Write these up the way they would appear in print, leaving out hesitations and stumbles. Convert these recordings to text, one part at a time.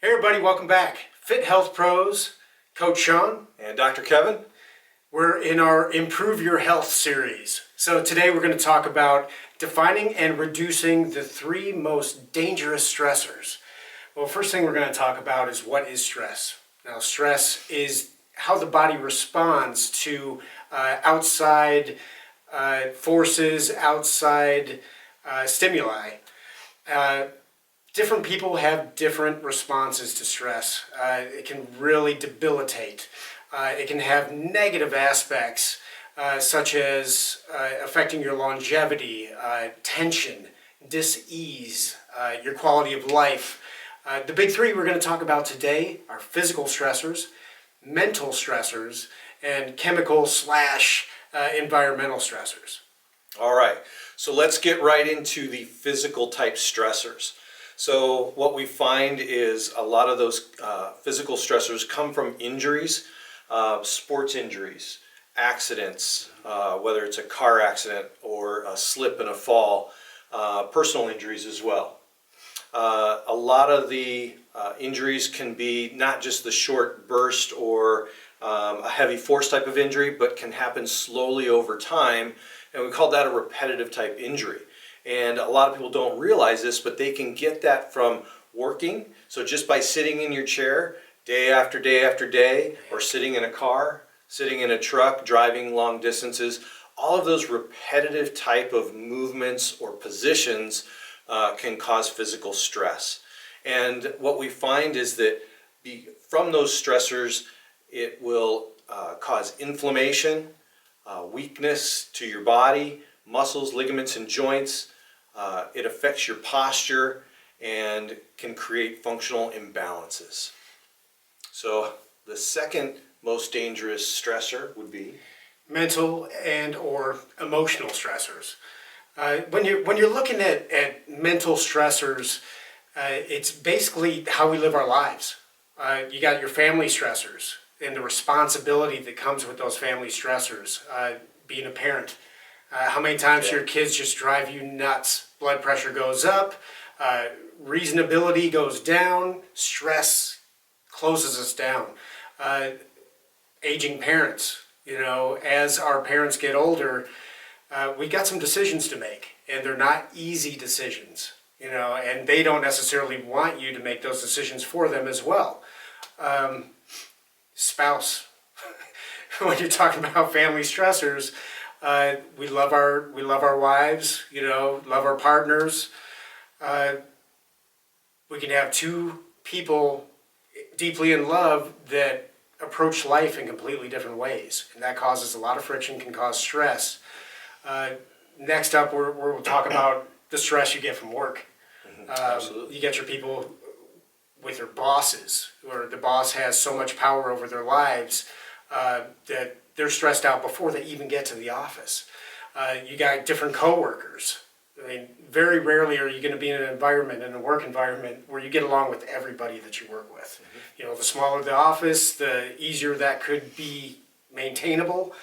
Hey everybody, welcome back. FitHealth Pros, Coach Sean. And Dr. Kevin. We're in our Improve Your Health series. So today we're going to talk about defining and reducing the 3 most dangerous stressors. Well, first thing we're going to talk about is what is stress. Now, stress is how the body responds to outside forces, outside stimuli. Different people have different responses to stress. It can really debilitate. It can have negative aspects such as affecting your longevity, tension, dis-ease, your quality of life. The big 3 we're going to talk about today are physical stressors, mental stressors, and chemical/environmental stressors. All right, so let's get right into the physical type stressors. So what we find is a lot of those physical stressors come from injuries, sports injuries, accidents, whether it's a car accident or a slip and a fall, personal injuries as well. A lot of the injuries can be not just the short burst or a heavy force type of injury, but can happen slowly over time, and we call that a repetitive type injury. And a lot of people don't realize this, but they can get that from working. So just by sitting in your chair day after day after day, or sitting in a car, sitting in a truck, driving long distances, all of those repetitive type of movements or positions can cause physical stress. And what we find is that from those stressors, it will cause inflammation, weakness to your body, muscles, ligaments, and joints. It affects your posture and can create functional imbalances. So the second most dangerous stressor would be Mental and or emotional stressors. When you're looking at mental stressors, it's basically how we live our lives. You got your family stressors and the responsibility that comes with those family stressors. Being a parent. How many times your kids just drive you nuts? Blood pressure goes up, reasonability goes down, stress closes us down. Aging parents, as our parents get older, we got some decisions to make, and they're not easy decisions, and they don't necessarily want you to make those decisions for them as well. Spouse, when you're talking about family stressors, we love our wives, love our partners. We can have 2 people deeply in love that approach life in completely different ways, and that causes a lot of friction, can cause stress. Next up, we'll talk about the stress you get from work. Absolutely. You get your people with their bosses, where the boss has so much power over their lives that they're stressed out before they even get to the office. You got different coworkers. I mean, very rarely are you going to be in a work environment, where you get along with everybody that you work with. Mm-hmm. The smaller the office, the easier that could be maintainable.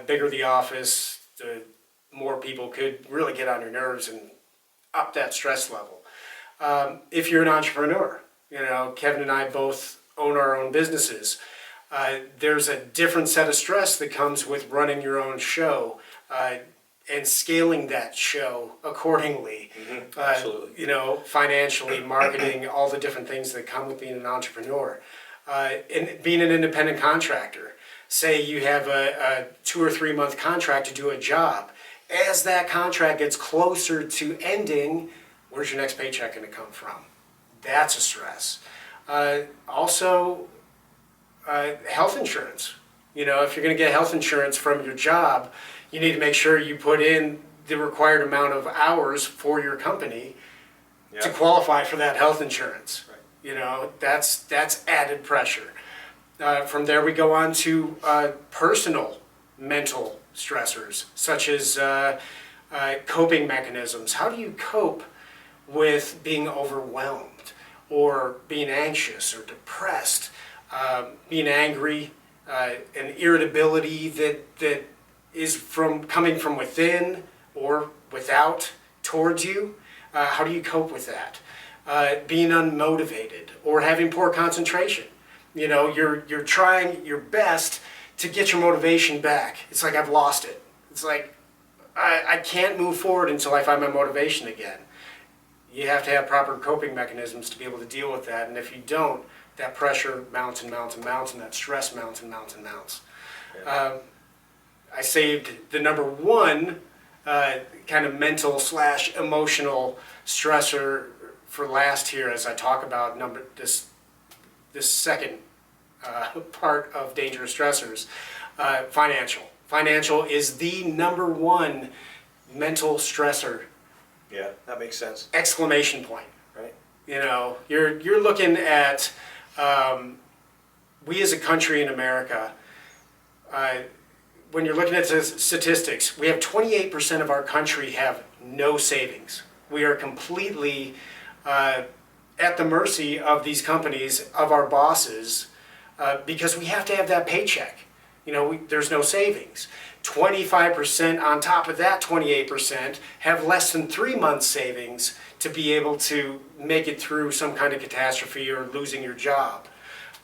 Bigger the office, the more people could really get on your nerves and up that stress level. If you're an entrepreneur, Kevin and I both own our own businesses. There's a different set of stress that comes with running your own show and scaling that show accordingly. Mm-hmm. Absolutely. Financially, marketing, all the different things that come with being an entrepreneur. And being an independent contractor. Say you have a 2 or 3 month contract to do a job. As that contract gets closer to ending, where's your next paycheck going to come from? That's a stress. Also, health insurance. If you're going to get health insurance from your job, you need to make sure you put in the required amount of hours for your company to qualify for that health insurance. Right. That's added pressure. From there we go on to personal mental stressors, such as coping mechanisms. How do you cope with being overwhelmed or being anxious or depressed, being angry, an irritability that is coming from within or without towards you? How do you cope with that? being unmotivated or having poor concentration. You know, you're trying your best to get your motivation back. It's like I've lost it. It's like I can't move forward until I find my motivation again. You have to have proper coping mechanisms to be able to deal with that, and if you don't, that pressure mounts and mounts and mounts, and that stress mounts and mounts and mounts. Yeah. I saved the number one kind of mental / emotional stressor for last here as I talk about this second part of dangerous stressors. Financial. Financial is the number one mental stressor. Yeah, that makes sense. Exclamation point. Right. You know, you're looking at we as a country in America. When you're looking at the statistics, we have 28% of our country have no savings. We are completely at the mercy of these companies, of our bosses, because we have to have that paycheck. You know, there's no savings. 25% on top of that 28% have less than 3 months savings to be able to make it through some kind of catastrophe or losing your job.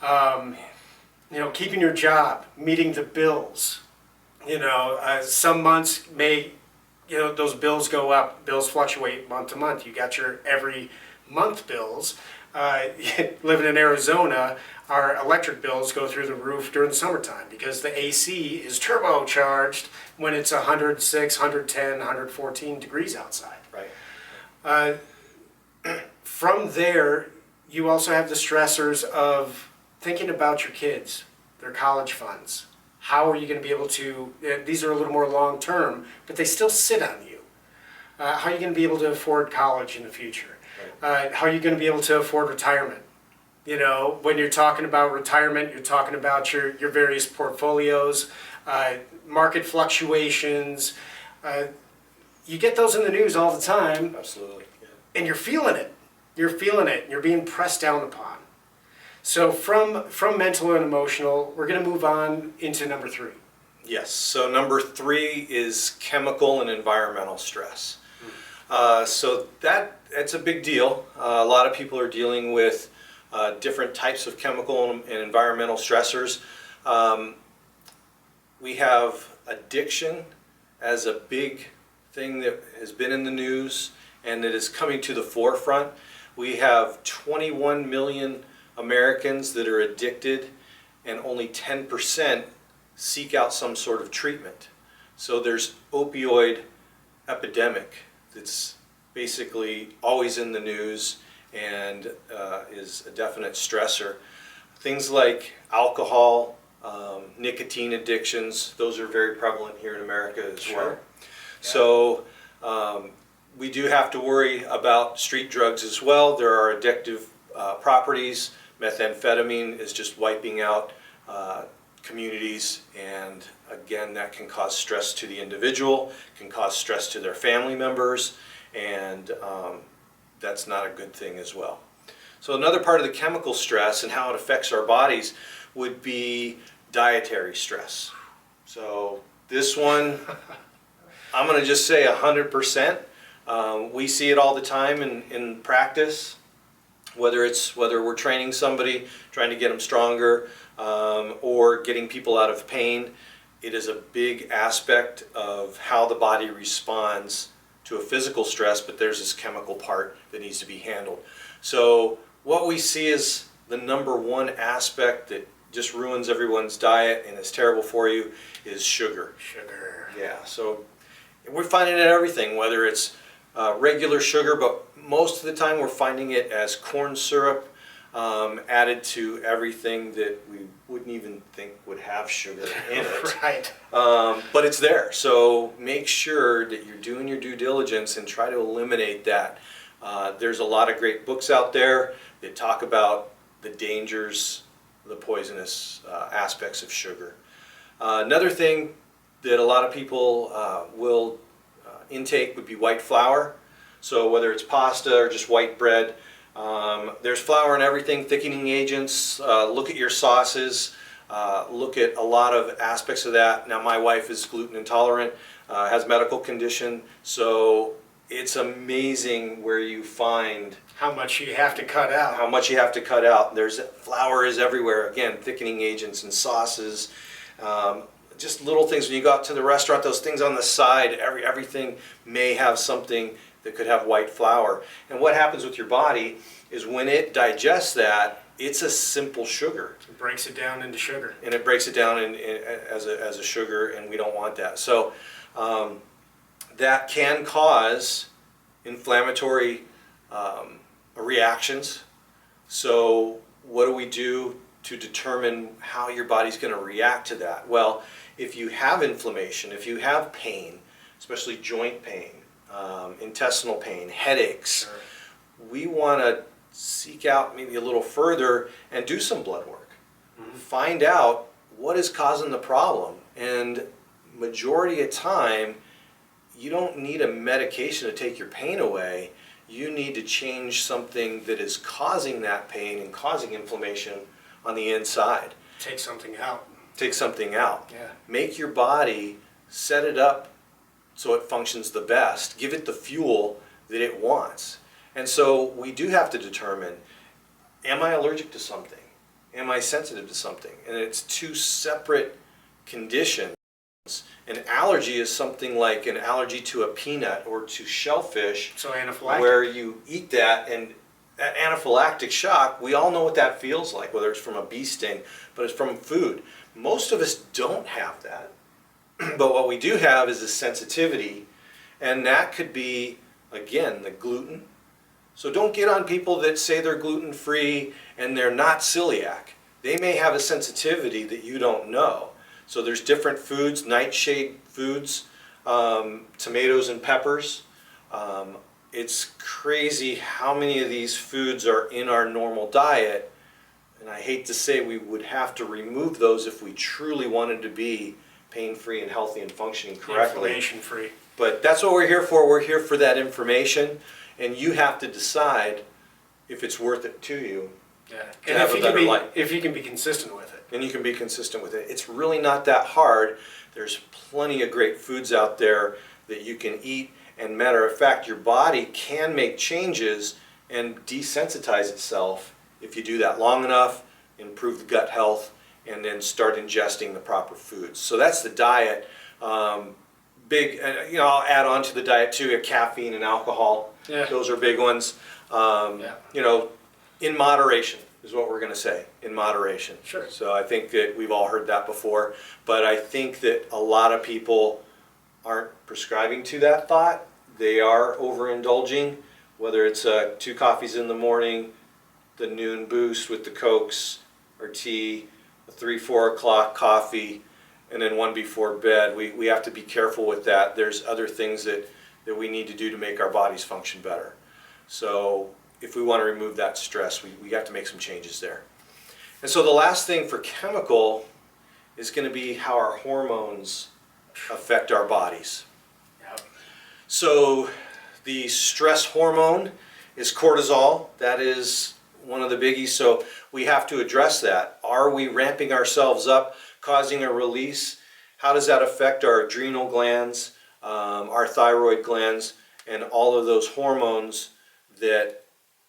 You know, keeping your job, meeting the bills. You know, some months those bills go up, bills fluctuate month to month. You got your every month bills. Living in Arizona, our electric bills go through the roof during the summertime because the AC is turbocharged when it's 106, 110, 114 degrees outside. Right. From there, you also have the stressors of thinking about your kids, their college funds. How are you going to be able to, these are a little more long term, but they still sit on you. How are you going to be able to afford college in the future? How are you going to be able to afford retirement? You know, when you're talking about retirement, you're talking about your various portfolios, market fluctuations. You get those in the news all the time. Absolutely. Yeah. And you're feeling it. You're feeling it. You're being pressed down upon. So from mental and emotional, we're going to move on into number 3. Yes. So number 3 is chemical and environmental stress. So that's a big deal. A lot of people are dealing with different types of chemical and environmental stressors. We have addiction as a big thing that has been in the news and that is coming to the forefront. We have 21 million Americans that are addicted, and only 10% seek out some sort of treatment. So there's opioid epidemic that's basically always in the news and is a definite stressor. Things like alcohol, nicotine addictions, those are very prevalent here in America as well. Sure. So we do have to worry about street drugs as well. There are addictive properties. Methamphetamine is just wiping out communities, and again, that can cause stress to the individual, can cause stress to their family members, and that's not a good thing as well. So another part of the chemical stress and how it affects our bodies would be dietary stress. So this one, I'm going to just say 100%. We see it all the time in practice, whether we're training somebody, trying to get them stronger, or getting people out of pain. It is a big aspect of how the body responds to a physical stress, but there's this chemical part that needs to be handled. So what we see is the number one aspect that just ruins everyone's diet and is terrible for you is sugar. Sugar. Yeah, so we're finding it in everything, whether it's regular sugar, but most of the time we're finding it as corn syrup added to everything that we wouldn't even think would have sugar in it. Right. But it's there, so make sure that you're doing your due diligence and try to eliminate that. There's a lot of great books out there that talk about the dangers, the poisonous aspects of sugar. Another thing that a lot of people will intake would be white flour. So whether it's pasta or just white bread, there's flour in everything, thickening agents. Look at your sauces. Look at a lot of aspects of that. Now my wife is gluten intolerant, has medical condition, so it's amazing where you find How much you have to cut out. how much you have to cut out. There's flour is everywhere. Again, thickening agents and sauces, just little things. When you go out to the restaurant, those things on the side, everything may have something that could have white flour. And what happens with your body is when it digests that, it's a simple sugar. It breaks it down into sugar. And it breaks it down as a sugar, and we don't want that. So that can cause inflammatory reactions. So what do we do to determine how your body's going to react to that? Well, if you have inflammation, if you have pain, especially joint pain, intestinal pain, headaches, Sure. we want to seek out maybe a little further and do some blood work. Find out what is causing the problem. And majority of time, you don't need a medication to take your pain away. You need to change something that is causing that pain and causing inflammation on the inside. Take something out. Take something out. Yeah. Make your body, set it up so it functions the best. Give it the fuel that it wants. And so we do have to determine, am I allergic to something? Am I sensitive to something? And it's two separate conditions. An allergy is something like an allergy to a peanut or to shellfish, So anaphylactic. where you eat that, and that anaphylactic shock, we all know what that feels like, whether it's from a bee sting, but it's from food. Most of us don't have that. But what we do have is a sensitivity, and that could be, again, the gluten. So don't get on people that say they're gluten-free and they're not celiac. They may have a sensitivity that you don't know. So there's different foods, nightshade foods, tomatoes and peppers. It's crazy how many of these foods are in our normal diet, and I hate to say we would have to remove those if we truly wanted to be pain-free and healthy and functioning correctly. Inflammation-free. But that's what we're here for. We're here for that information, and you have to decide if it's worth it to you. Yeah. To And have if a you can better be, life. if you can be consistent with it. And you can be consistent with it. It's really not that hard. There's plenty of great foods out there that you can eat. And matter of fact, your body can make changes and desensitize itself if you do that long enough, improve the gut health, and then start ingesting the proper foods. So that's the diet. I'll add on to the diet too, caffeine and alcohol. Yeah. Those are big ones. In moderation is what we're going to say, in moderation. Sure. So I think that we've all heard that before, but I think that a lot of people aren't prescribing to that thought. They are overindulging, whether it's 2 coffees in the morning, the noon boost with the Cokes or tea, a 3-4 o'clock coffee, and then one before bed. We have to be careful with that. There's other things that we need to do to make our bodies function better. So if we want to remove that stress, we have to make some changes there. And so the last thing for chemical is going to be how our hormones affect our bodies. Yep. So the stress hormone is cortisol. That is one of the biggies. So we have to address that. Are we ramping ourselves up, causing a release? How does that affect our adrenal glands, our thyroid glands, and all of those hormones that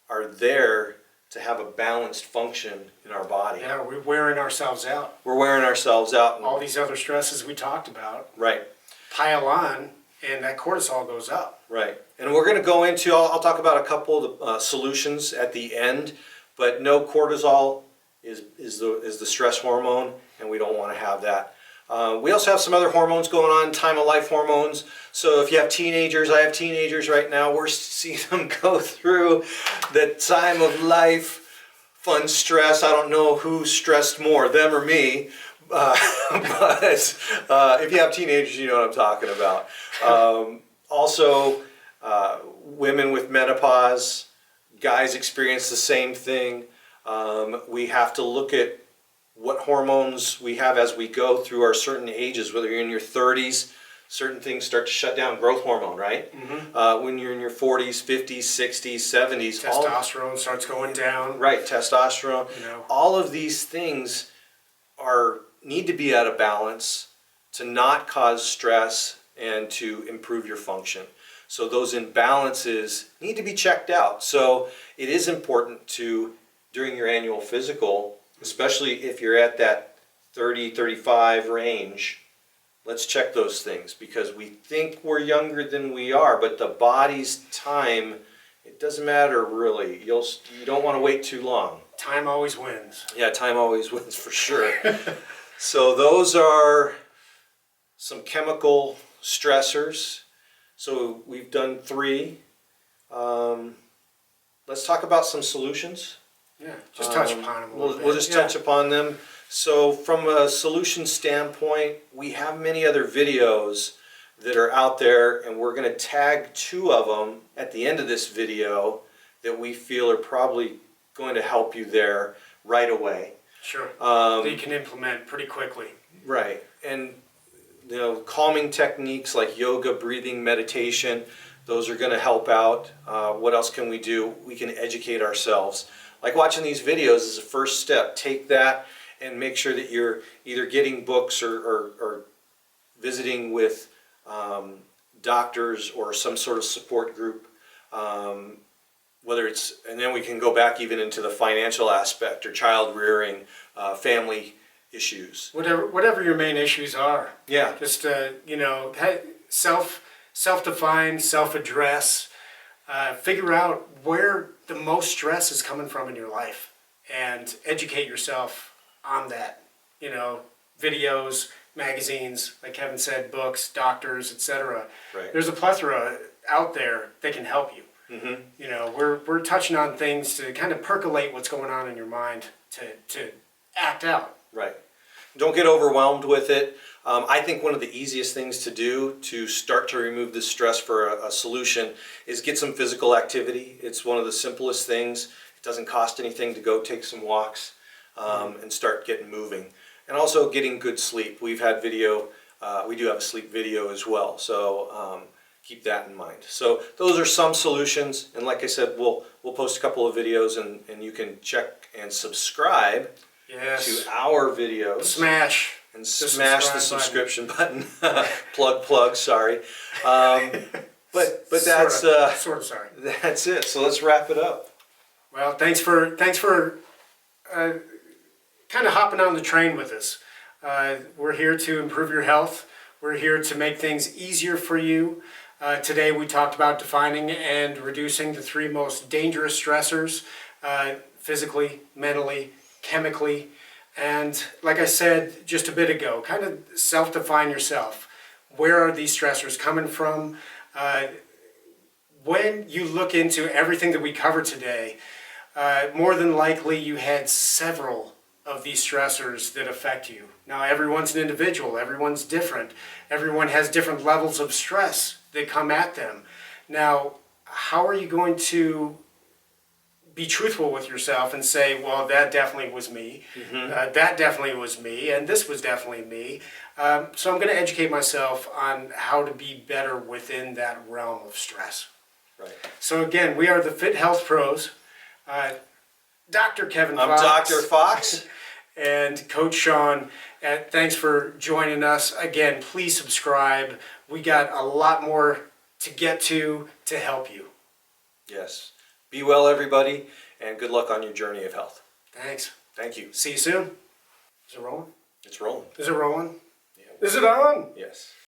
are there to have a balanced function in our body? Yeah, we're wearing ourselves out. We're wearing ourselves out. All these other stresses we talked about Right. pile on, and that cortisol goes up. Right, and we're going to go into, I'll talk about a couple of solutions at the end, but no, cortisol is the stress hormone, and we don't want to have that. We also have some other hormones going on, time of life hormones. So if you have teenagers, I have teenagers right now, we're seeing them go through the time of life, fun stress. I don't know who stressed more, them or me. But if you have teenagers, you know what I'm talking about. Also, women with menopause, guys experience the same thing. We have to look at what hormones we have as we go through our certain ages. Whether you're in your 30s, certain things start to shut down, growth hormone, right? Mm-hmm. When you're in your 40s, 50s, 60s, 70s. Testosterone starts going down. Right, testosterone. You know. All of these things need to be out of balance to not cause stress and to improve your function. So those imbalances need to be checked out. So it is important to, during your annual physical, especially if you're at that 30, 35 range, let's check those things, because we think we're younger than we are, but the body's time, it doesn't matter really. You don't want to wait too long. Time always wins. Yeah, time always wins for sure. So those are some chemical stressors. So we've done 3. Let's talk about some solutions. Yeah, just touch upon them a little bit. We'll just touch upon them. So from a solution standpoint, we have many other videos that are out there, and we're going to tag 2 of them at the end of this video that we feel are probably going to help you there right away. Sure. That you can implement pretty quickly. Right. And calming techniques like yoga, breathing, meditation, those are going to help out. What else can we do? We can educate ourselves. Like watching these videos is a first step. Take that and make sure that you're either getting books or visiting with doctors or some sort of support group. Whether it's, and then we can go back even into the financial aspect or child rearing, family issues. Whatever your main issues are. Yeah. Just self-define, self-address. Figure out where the most stress is coming from in your life, and educate yourself on that. Videos, magazines, like Kevin said, books, doctors, etc. Right. There's a plethora out there that can help you. Mm-hmm. We're touching on things to kind of percolate what's going on in your mind to act out. Right. Don't get overwhelmed with it. I think one of the easiest things to do to start to remove the stress for a solution is get some physical activity. It's one of the simplest things. It doesn't cost anything to go take some walks and start getting moving. And also getting good sleep. We've had video, we do have a sleep video as well. So keep that in mind. So those are some solutions. And like I said, we'll post a couple of videos, and you can check and subscribe to our videos. Smash the subscription button. plug, sorry. But that's sort of sorry. That's it. So let's wrap it up. Well, thanks for kind of hopping on the train with us. We're here to improve your health. We're here to make things easier for you. Today we talked about defining and reducing the 3 most dangerous stressors, physically, mentally, chemically. And like I said just a bit ago, kind of self-define yourself. Where are these stressors coming from? When you look into everything that we covered today, more than likely you had several of these stressors that affect you. Now everyone's an individual, everyone's different. Everyone has different levels of stress that come at them. Now, how are you going to be truthful with yourself and say, well, that definitely was me, that definitely was me, and this was definitely me. So I'm going to educate myself on how to be better within that realm of stress. Right. So again, we are the FitHealth Pros. Dr. Kevin Fox. I'm Dr. Fox. And Coach Sean. Thanks for joining us. Again, please subscribe. We got a lot more to get to help you. Yes. Be well, everybody, and good luck on your journey of health. Thanks. Thank you. See you soon. Is it rolling? It's rolling. Is it rolling? Yeah. Is it on? Yes.